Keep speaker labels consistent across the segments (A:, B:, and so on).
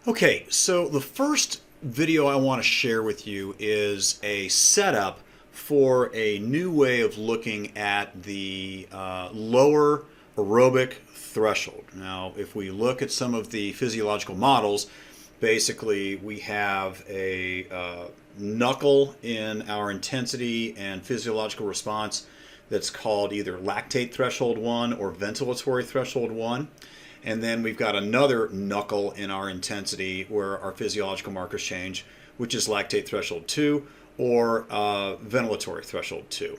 A: Okay, so the first video I want to share with you is a setup for a new way of looking at the lower aerobic threshold. Now, if we look at some of the physiological models, basically we have a knuckle in our intensity and physiological response that's called either lactate threshold 1 or ventilatory threshold 1. And then we've got another knuckle in our intensity where our physiological markers change, which is lactate threshold 2 or ventilatory threshold 2.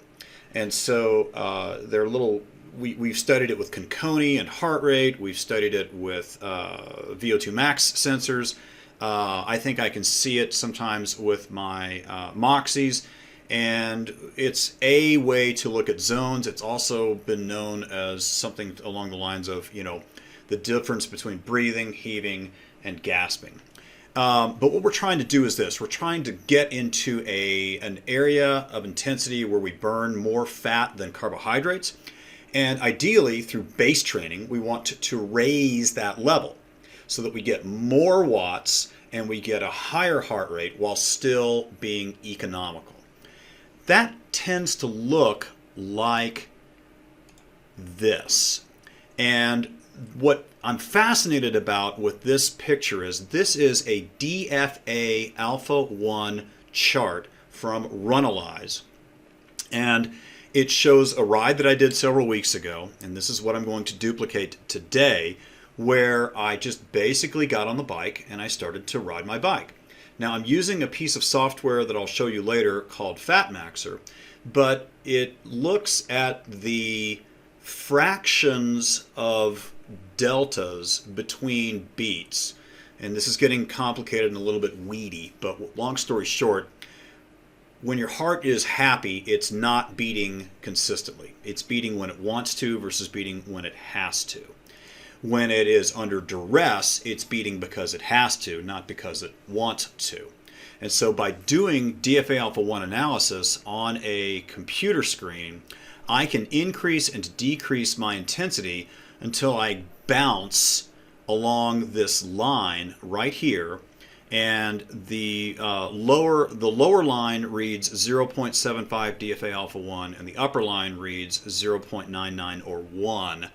A: And so they're little, we've studied it with Conconi and heart rate. We've studied it with VO2 max sensors. I think I can see it sometimes with my Moxies. And it's a way to look at zones. It's also been known as something along the lines of, the difference between breathing, heaving, and gasping. But what we're trying to do is this. We're trying to get into an area of intensity where we burn more fat than carbohydrates. And ideally, through base training, we want to raise that level so that we get more watts and we get a higher heart rate while still being economical. That tends to look like this. And what I'm fascinated about with this picture is this is a DFAA Alpha 1 chart from Runalyze. And it shows a ride that I did several weeks ago, and this is what I'm going to duplicate today, where I just basically got on the bike and I started to ride my bike. Now I'm using a piece of software that I'll show you later called FatMaxer, but it looks at the fractions of deltas between beats. And this is getting complicated and a little bit weedy, but long story short, when your heart is happy, it's not beating consistently. It's beating when it wants to versus beating when it has to. When it is under duress, it's beating because it has to, not because it wants to. And so by doing DFA Alpha 1 analysis on a computer screen, I can increase and decrease my intensity until I bounce along this line right here. And the lower line reads 0.75 DFA Alpha 1, and the upper line reads 0.99 or 1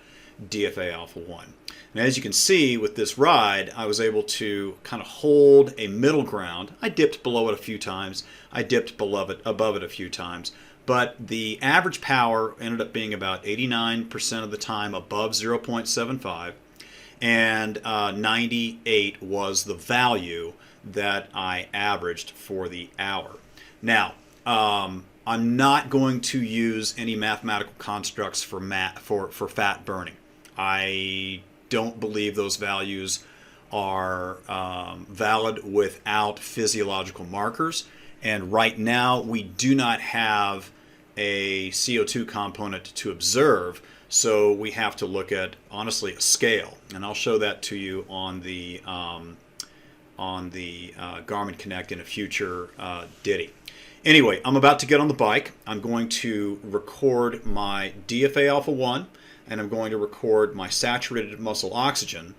A: DFA Alpha 1. And as you can see with this ride, I was able to kind of hold a middle ground. I dipped below it a few times. I dipped above it a few times. But the average power ended up being about 89% of the time above 0.75, and 98 was the value that I averaged for the hour. Now, I'm not going to use any mathematical constructs for fat burning. I don't believe those values are valid without physiological markers. And right now, we do not have a CO2 component to observe, so we have to look at, honestly, a scale. And I'll show that to you on the Garmin Connect in a future ditty. Anyway, I'm about to get on the bike. I'm going to record my DFA Alpha 1, and I'm going to record my saturated muscle oxygen,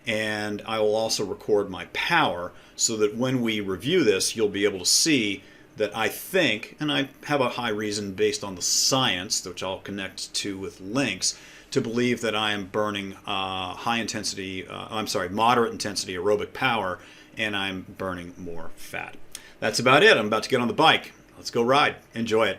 A: and I will also record my power so that when we review this, you'll be able to see that I think, and I have a high reason based on the science, which I'll connect to with links, to believe that I am burning moderate intensity aerobic power, and I'm burning more fat. That's about it. I'm about to get on the bike. Let's go ride. Enjoy it.